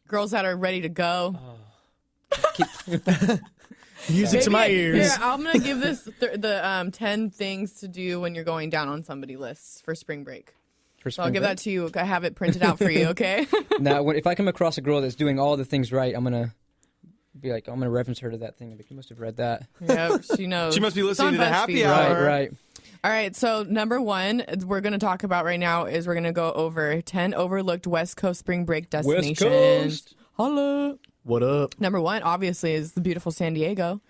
girls that are ready to go. Music to my ears. Here, I'm gonna give this the 10 things to do when you're going down on somebody lists for spring break. So I'll give that to you. I have it printed out for you. Okay. Now, if I come across a girl that's doing all the things right, I'm gonna be like, I'm gonna reference her to that thing. Like, you must have read that. Yeah, she knows. She must be listening to the happy BuzzFeed. hour. Right. All right, so number one we're going to talk about right now is we're going to go over 10 overlooked West Coast spring break destinations. West Coast. Holla. What up? Number one, obviously, is the beautiful San Diego,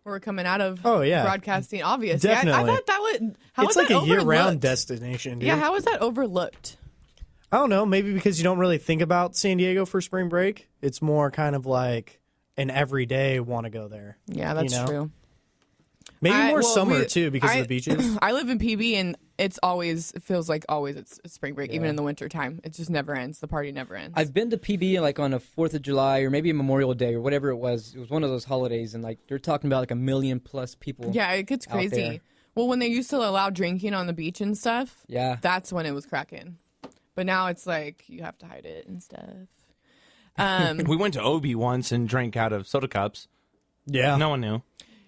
where we're coming out of broadcasting. Obviously. Definitely. I thought that would... How it's was like that a year-round overlooked? destination, dude. Yeah, how was that overlooked? I don't know. Maybe because you don't really think about San Diego for spring break. It's more kind of like an everyday want to go there. Yeah, that's true. Maybe more summer, too, because of the beaches. I live in PB, and it feels like always it's spring break, even in the winter time. It just never ends. The party never ends. I've been to PB like on a 4th of July or maybe a Memorial Day or whatever it was. It was one of those holidays, and like they're talking about like 1 million plus people. Yeah, it gets crazy. Well, when they used to allow drinking on the beach and stuff, that's when it was cracking. But now it's like you have to hide it and stuff. We went to Obi once and drank out of soda cups. Yeah. No one knew.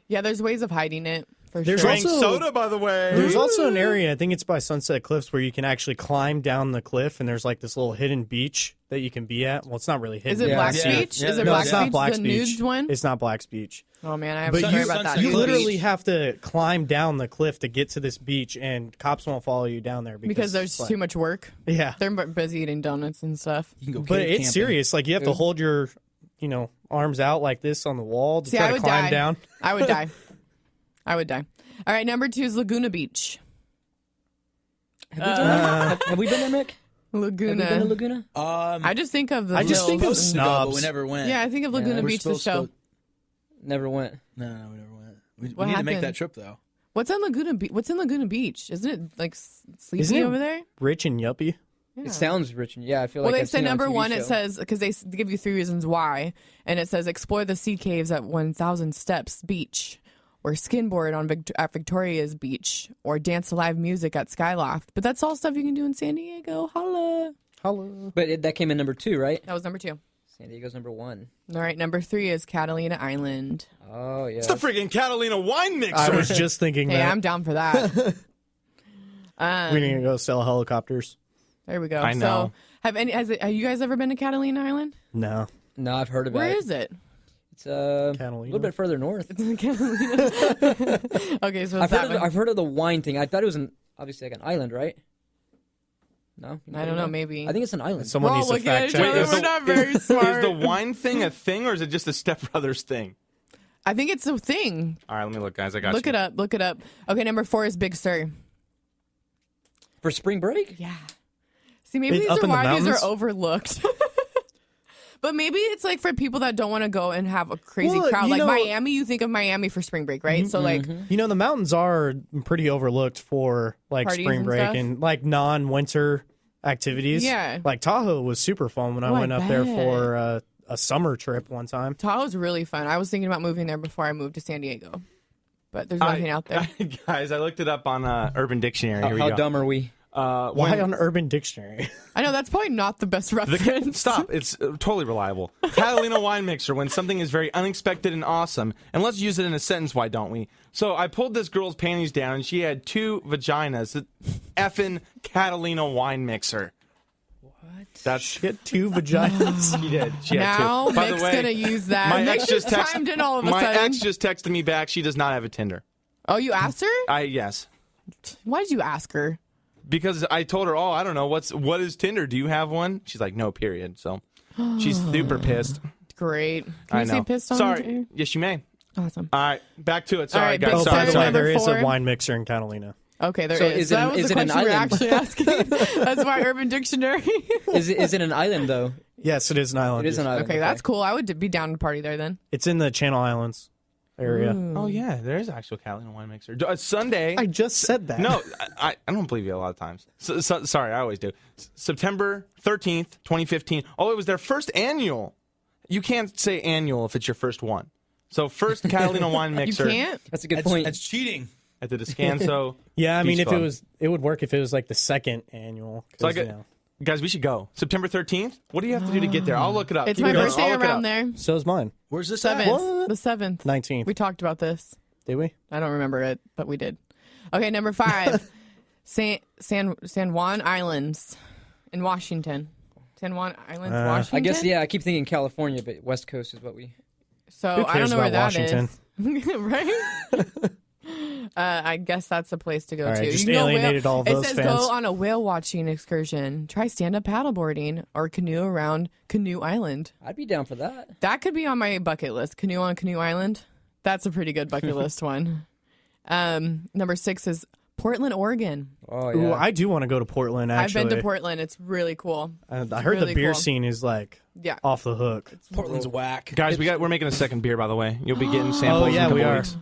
Yeah, there's ways of hiding it for There's sure. Drank soda, by the way. There's also an area, I think it's by Sunset Cliffs, where you can actually climb down the cliff, and there's like this little hidden beach that you can be at. Well, it's not really hidden. Is it Black's Beach? Yeah. Is it No, Black's it's not Beach, Black's the Beach. nude one? It's not Black's Beach. Oh, man, I have But to you, sorry about that. you Cliff literally Beach. have to climb down the cliff to get to this beach, and cops won't follow you down there because there's too much work. Yeah. They're busy eating donuts and stuff. You can go But cave it's camping. serious. Like, you have to hold your, arms out like this on the wall to See, try I to would climb die. down. I would die. I would die. All right, number 2 is Laguna Beach. Have we been there, Mick? Laguna. Have you been to Laguna? I just think of the I just think of Lils. snobs. But we never went. Yeah, I think of Laguna We're Beach the supposed show. to- Never went. No, we never went. We What need to make happened? that trip though. What's in Laguna Beach? Isn't it like sleepy Isn't it over there? Rich and yuppie. Yeah. It sounds rich. Yeah, I feel Well, like they I've say seen it on number TV one, it show. says, because they give you 3 reasons why, and it says explore the sea caves at 1,000 Steps Beach, or skimboard on at Victoria's Beach, or dance to live music at Skyloft. But that's all stuff you can do in San Diego. Holla. Hello. But that came in number 2, right? That was number 2. San Diego's number 1. All right, number 3 is Catalina Island. Oh, yeah. It's the friggin' Catalina wine mixer. I was just thinking Hey, that. I'm down for that. We need to go sell helicopters. There we go. I know. So, have you guys ever been to Catalina Island? No. No, I've heard about Where it. is it? It's a Catalina. little bit further north. Catalina. Okay, so it's I've heard of the wine thing. I thought it was obviously like an island, right? No? I don't know, maybe. I think it's an island. Someone We're needs all to looking at fact each check other. this. We're not very smart. Is the wine thing a thing, or is it just a Step Brothers thing? I think it's a thing. All right, let me look, guys. I got Look you. it up. Look it up. Okay, number 4 is Big Sur. For spring break? Yeah. See, maybe It's these up are in the why these mountains? are overlooked. But maybe it's like for people that don't want to go and have a crazy Well, crowd. you Like know- Miami, you think of Miami for spring break, right? So like, The mountains are pretty overlooked for like Parties spring and break stuff? and like non-winter activities. Yeah. Like Tahoe was super fun when I Oh, I went up there bet. for a summer trip one time. Tahoe's really fun. I was thinking about moving there before I moved to San Diego. But there's nothing out there. Guys, I looked it up on Urban Dictionary. Here we How go. dumb are we? Why on Urban Dictionary? I know, that's probably not the best reference. Stop. It's totally reliable. Catalina wine mixer, when something is very unexpected and awesome. And let's use it in a sentence, why don't we? So I pulled this girl's panties down, and she had 2 vaginas. The effing Catalina wine mixer. What? That's She had 2 vaginas. She did. She had 2. Now By Nick's the way, going to use that. my Nick ex just texted chimed in all of a my sudden. ex just texted me back. She does not have a Tinder. Oh, you asked her? Yes. Why did you ask her? Because I told her, I don't know, what is Tinder? Do you have one? She's like, no, period. So she's super pissed. Great. Can I you know. say pissed on Sorry. Twitter? Yes, you may. Awesome. All right, back to it. Sorry, All right, guys. Big Oh, Sur, by the way, number there is 4. a wine mixer in Catalina. Okay, there So is. is it That an- was is the it an question we were island? actually asking. That's why Urban Dictionary. Is it an island though? Yes, it is an island. It is an island. Okay, that's cool. I would be down to party there then. It's in the Channel Islands area. Oh, yeah, there is actual Catalina wine mixer. Sunday. I just said that. No, I don't believe you a lot of times. Sorry, I always do. September 13th, 2015. Oh, it was their first annual. You can't say annual if it's your first one. So first Catalina wine You mixer. can't? That's a good point. That's cheating. At the Descanso. Yeah, I mean, Beach if Club. it would work if it was like the second annual. 'cause, So I get- you know. Guys, we should go. September 13th? What do you have to do to get there? I'll look it up. It's Keep my it going. birthday I'll look it around up. there. So is mine. Where's this at? 7th. The 7th. 19th. We talked about this. Did we? I don't remember it, but we did. Okay, number 5. San Juan Islands in Washington. San Juan Islands, Washington? I guess, yeah, I keep thinking California, but West Coast is what we... So Who I don't cares know where about that Washington? is. Right? I guess that's a place to go All right, to. just You can go alienated all of it those says fans. go on a whale watching excursion. Try stand-up paddleboarding or canoe around Canoe Island. I'd be down for that. That could be on my bucket list. Canoe on Canoe Island. That's a pretty good bucket list one. Number 6 is Portland, Oregon. Oh, Ooh, yeah. I do want to go to Portland, actually. I've been to Portland. It's really cool. I heard really the beer cool. scene is, like, Yeah. off the hook. Portland's whack. Guys, we're making a second beer, by the way. You'll be getting samples yeah, in a we couple are. weeks.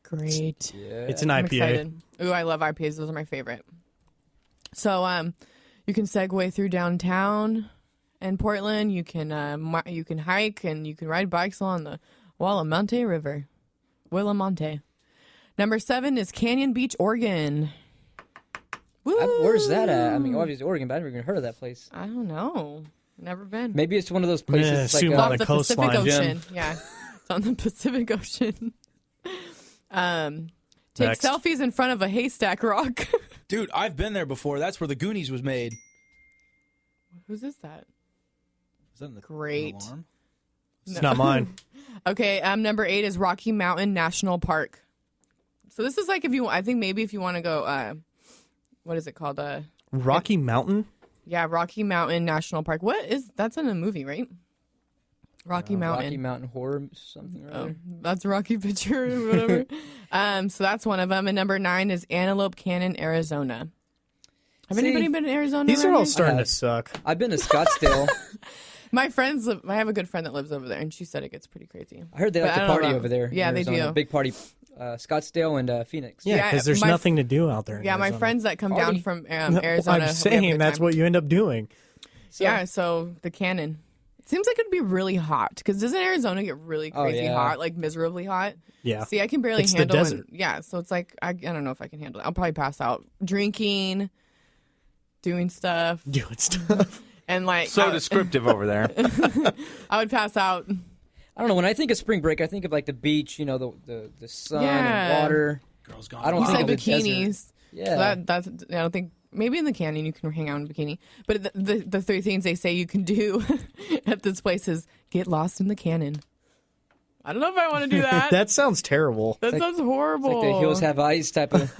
Great. Yeah. It's an I'm IPA. excited. Ooh, I love IPAs. Those are my favorite. So, you can segue through downtown in Portland. You can hike and you can ride bikes along the Willamonte River. Willamonte. Number 7 is Canyon Beach, Oregon. Woo! Where's that at? I mean, obviously Oregon, but I've never even heard of that place. I don't know. Never been. Maybe it's one of those places Yeah, it's like assume Off on the the Pacific coastline. Ocean. Yeah, it's on the Pacific Ocean. Take Next. selfies in front of a haystack rock. Dude, I've been there before. That's where the Goonies was made. Whose is that? Is that in the Great. alarm? It's not mine. Okay, number 8 is Rocky Mountain National Park. So this is like if you, I think maybe if you want to go, what is it called? Rocky Mountain? Yeah, Rocky Mountain National Park. That's in a movie, right? Rocky Mountain. Rocky Mountain Horror something or Oh, other. that's Rocky Picture or whatever. So that's one of them. And number 9 is Antelope Canyon, Arizona. Have See, anybody been to Arizona? These are around all here? starting to have. suck. I've been to Scottsdale. My friends live, I have a good friend that lives over there, and she said it gets pretty crazy. I heard they But like I to don't know party about- over there. in Yeah, they Arizona. do. Big party. Scottsdale and Phoenix. Yeah, Yeah, because there's my- nothing to do out there. in Yeah, my Arizona. friends that come down Party. from No, Arizona. I'm we have a saying good that's time. what you end up doing. Yeah, so the cannon. It seems like it'd be really hot because doesn't Arizona get really Oh, crazy yeah. hot, like miserably hot? Yeah. See, I can barely It's the handle it. desert. Yeah, so it's like I don't know if I can handle it. I'll probably pass out drinking, doing stuff, Doing stuff. and like So descriptive over there. I would pass out. I don't know. When I think of spring break, I think of like the beach, you know, the sun Yeah. and water. Girls gone. I don't You think said of the desert. bikinis. Yeah. So that's I don't think maybe in the canyon you can hang out in a bikini. But the 3 things they say you can do at this place is get lost in the canyon. I don't know if I want to do that. That sounds terrible. That sounds horrible. Like the hills have eyes type of.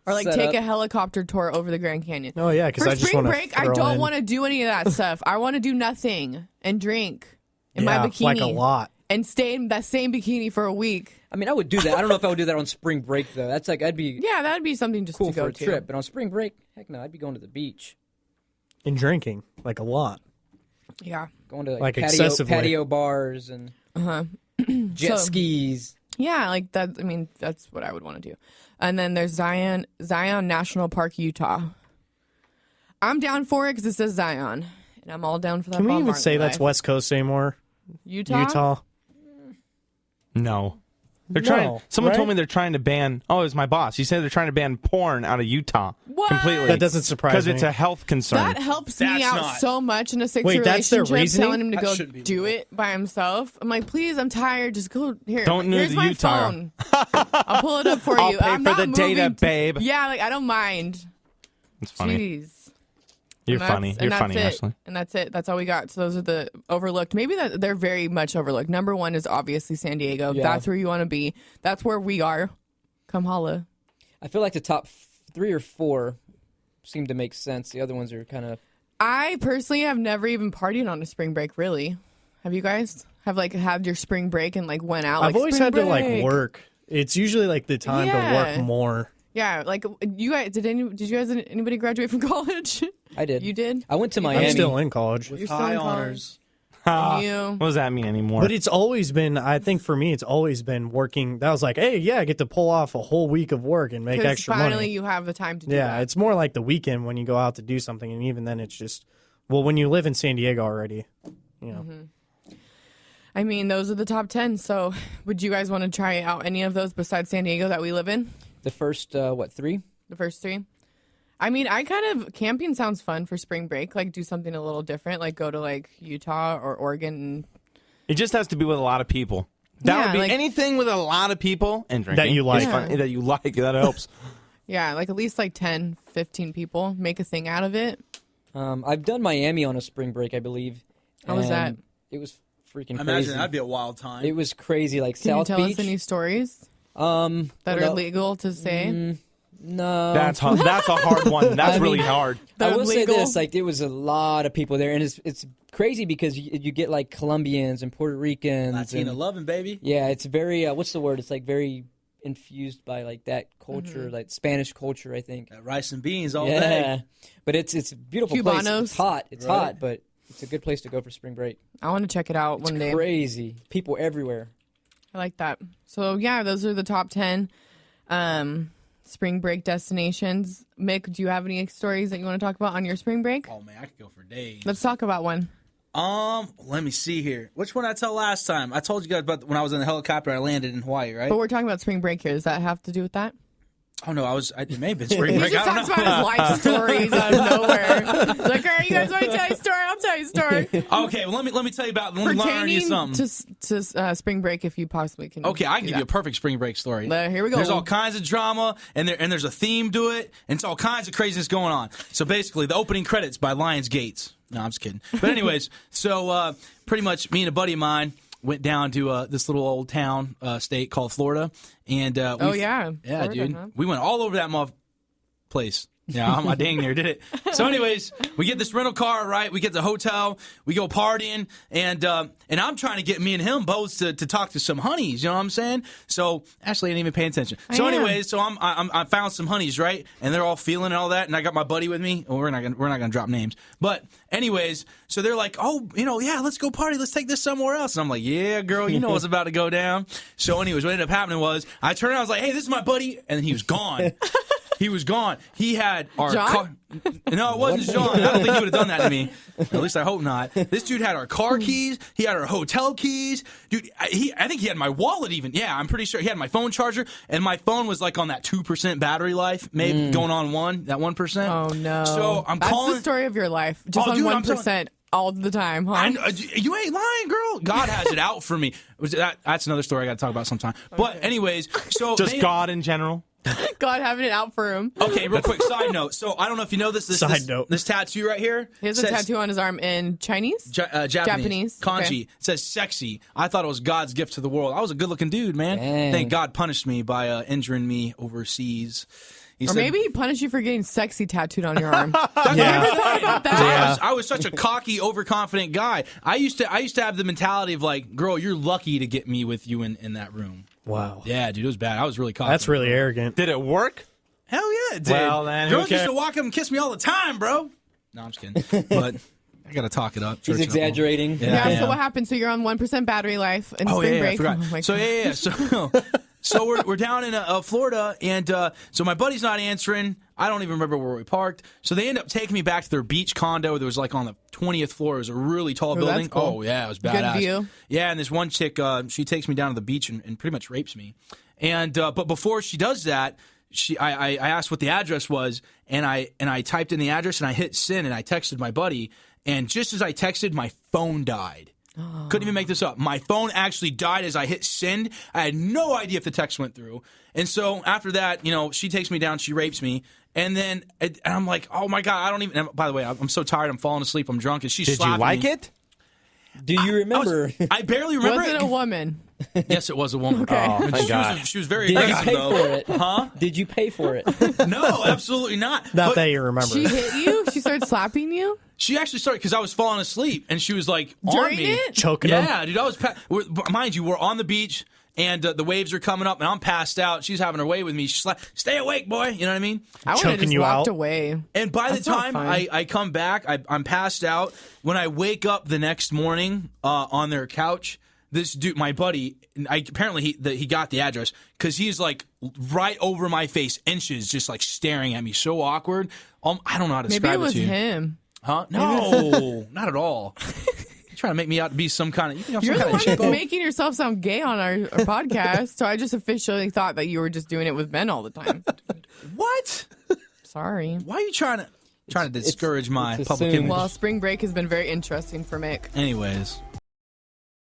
Or like setup. take a helicopter tour over the Grand Canyon. Oh, yeah, because For I just spring want to break, I don't want to do any of that stuff. I want to do nothing and drink in my bikini. like a lot. And stay in that same bikini for a week. I mean, I would do that. I don't know if I would do that on spring break though. That's like I'd be Yeah, that'd be something just cool to go for a to. trip, but on spring break, heck no, I'd be going to the beach, And drinking, like a lot. Yeah. going to Like patio, excessively. patio bars and jet So- skis. Yeah, like that. I mean, that's what I would want to do. And then there's Zion National Park, Utah. I'm down for it because it says Zion, and I'm all down for that. Can we Bob even Marley say that's life. West Coast anymore? Utah? Utah? No. They're No, trying. Someone right? told me they're trying to ban. Oh, it was my boss. He said they're trying to ban porn out of Utah What? completely. That doesn't surprise because me. it's a health concern. That helps me That's out not- so much in a sexual Wait, that's their relationship. reasoning? Telling him to That go shouldn't be do legal. it by himself. I'm like, please, I'm tired. Just go here. Don't Here's nude the my Utah. phone. I'll pull it up for I'll you. pay I'm for not the data, moving babe. Yeah, like I don't mind. It's funny. Jeez. You're And that's- funny. and You're that's funny, it. Ashley. And that's it. That's all we got. So those are the overlooked. Maybe that they're very much overlooked. Number 1 is obviously San Diego. Yeah. That's where you want to be. That's where we are. Come holla. I feel like the top 3 or 4 seem to make sense. The other ones are kind of. I personally have never even partied on a spring break. Really, have you guys? Have like had your spring break and like went out? I've like, always spring had to like break. work. It's usually like the time to Yeah. work more. Yeah, like you guys. Did you guys? Anybody graduate from college? I did. You did. I went to Miami. I'm still in college. With You're still high in college. honors. You. What does that mean anymore? But it's always been, I think for me, it's always been working. That was like, hey, yeah, I get to pull off a whole week of work and make Because extra finally money. you have the time to do Yeah, that. it's more like the weekend when you go out to do something. And even then, it's just, well, when you live in San Diego already, you know. I mean, those are the top 10. So, would you guys want to try out any of those besides San Diego that we live in? The first 3? The first 3. I mean, camping sounds fun for spring break. Like, do something a little different. Like, go to, like, Utah or Oregon. And... It just has to be with a lot of people. That would be like, anything with a lot of people and drinking. That you like. That you like. That helps. Yeah, like at least like 10, 15 people. Make a thing out of it. I've done Miami on a spring break, I believe. How was that? It was freaking I crazy. imagine that'd be a wild time. It was crazy. Like Can South you tell Beach. us any stories that that are legal to say? No. That's a hard one. That's really hard. I That will say legal? this: like, there was a lot of people there, and it's crazy because you get like Colombians and Puerto Ricans. Latina and, loving, baby. yeah, it's very what's the word? It's like very infused by like that culture, like Spanish culture, I think. That rice and beans all Yeah, day. but it's a beautiful place. Cubanos. It's hot. It's Right. hot, but it's a good place to go for spring break. I want to check it out one day. Crazy people everywhere. I like that. So yeah, those are the top 10 spring break destinations. Mick, do you have any stories that you want to talk about on your spring break? Oh man, I could go for days. Let's talk about one. Let me see here. Which one did I tell last time? I told you guys about when I was in the helicopter. I landed in Hawaii, right? But we're talking about spring break here. Does that have to do with that? Oh no, it may have been spring He break. just I talks don't know. about his life stories out of nowhere. He's like, all right, you guys want to tell you a story? I'll tell you a story. Okay, well let me tell you about. Let me learn you Pertaining something. to spring break, if you possibly can. Okay, I can do give you a that. perfect spring break story. Here we go. There's all kinds of drama, and there's a theme to it, and it's all kinds of craziness going on. So basically, the opening credits by Lionsgate. No, I'm just kidding. But anyways, so pretty much me and a buddy of mine went down to this little old town state called Florida, and yeah, yeah, Florida, dude, huh? we went all over that place. Yeah, I dang near did it. So, anyways, we get this rental car, right? We get the hotel, we go partying, and I'm trying to get me and him both to talk to some honeys. You know what I'm saying? So Ashley ain't even paying attention. So, I am. anyways, so I found some honeys, right? And they're all feeling and all that, and I got my buddy with me. Well, we're not gonna drop names, but anyways, so they're like, oh, yeah, let's go party. Let's take this somewhere else. And I'm like, yeah, girl, you know what's about to go down. So, anyways, what ended up happening was I turned around, I was like, hey, this is my buddy, and then he was gone. He was gone. He had our John? car. No, it wasn't John. I don't think he would have done that to me. At least I hope not. This dude had our car keys. He had our hotel keys. Dude, I think he had my wallet even. Yeah, I'm pretty sure. He had my phone charger, and my phone was like on that 2% battery life, maybe going on 1%. Oh no! So I'm That's calling. the story of your life. Just Oh, on dude, I'm 1% all the time, huh? You ain't lying, girl. God has it out for me. That's another story I got to talk about sometime. But anyways, so Just God in general. God having it out for him. Okay, real quick side note. So I don't know if you know this. Side note. This tattoo right here. He has a says- tattoo on his arm in Chinese. Japanese. Kanji. Okay. It says sexy. I thought it was God's gift to the world. I was a good looking dude, man. Dang. Thank God punished me by injuring me overseas. He Or said, maybe he punished you for getting sexy tattooed on your arm. Yeah. I was such a cocky, overconfident guy. I used to have the mentality of like, girl, you're lucky to get me with you in that room. Wow. Yeah, dude, it was bad. I was really cocky. That's really arrogant. Did it work? Hell yeah, it did. Well, then, who girls used cares? to walk up and kiss me all the time, bro. No, I'm just kidding. But I gotta talk it up. He's church it up. exaggerating. Yeah, so what happened? So you're on 1% battery life in Oh spring yeah, break. I forgot. Oh, my So God. So we're down in Florida, and so my buddy's not answering. I don't even remember where we parked. So they end up taking me back to their beach condo. There was like on the 20th floor. It was a really tall that's building. cool. Oh yeah, it was Good badass. view. Yeah, and this one chick, she takes me down to the beach and pretty much rapes me. And but before she does that, I asked what the address was, and I typed in the address and I hit send and I texted my buddy. And just as I texted, my phone died. Couldn't even make this up. My phone actually died as I hit send. I had no idea if the text went through. And so after that, she takes me down, she rapes me. And then and I'm like, oh my God, I don't even. By the way, I'm so tired, I'm falling asleep, I'm drunk, and she's Did you slapping like me. it? Do you remember? I barely remember Was it it. a woman? Yes, it was a woman. Okay. Oh, thank God. She was very Did you aggressive, pay though. for it? Huh? Did you pay for it? No, absolutely not. Not But that you remember. She hit you? She started slapping you? she actually started because I was falling asleep, and she was like on During me. it? Choking him. Yeah, dude, I was. Mind you, we're on the beach, and the waves are coming up, and I'm passed out. She's having her way with me. She's like, "Stay awake, boy." You know what I mean? I would have Choking just you walked out? away. And by That's the not time fun. I come back, I'm passed out. When I wake up the next morning on their couch, this dude, my buddy, apparently he got the address because he's like right over my face, inches, just like staring at me, so awkward. I don't know how to Maybe describe it was to you. him. Huh? No, not at all. You're trying to make me out to be some kind of. You think I'm You're some the kind one of that's cheapo? making yourself sound gay on our podcast. So I just officially thought that you were just doing it with men all the time. What? Sorry. Why are you trying to discourage my it's public assumed. image? Well, spring break has been very interesting for Mick. Anyways,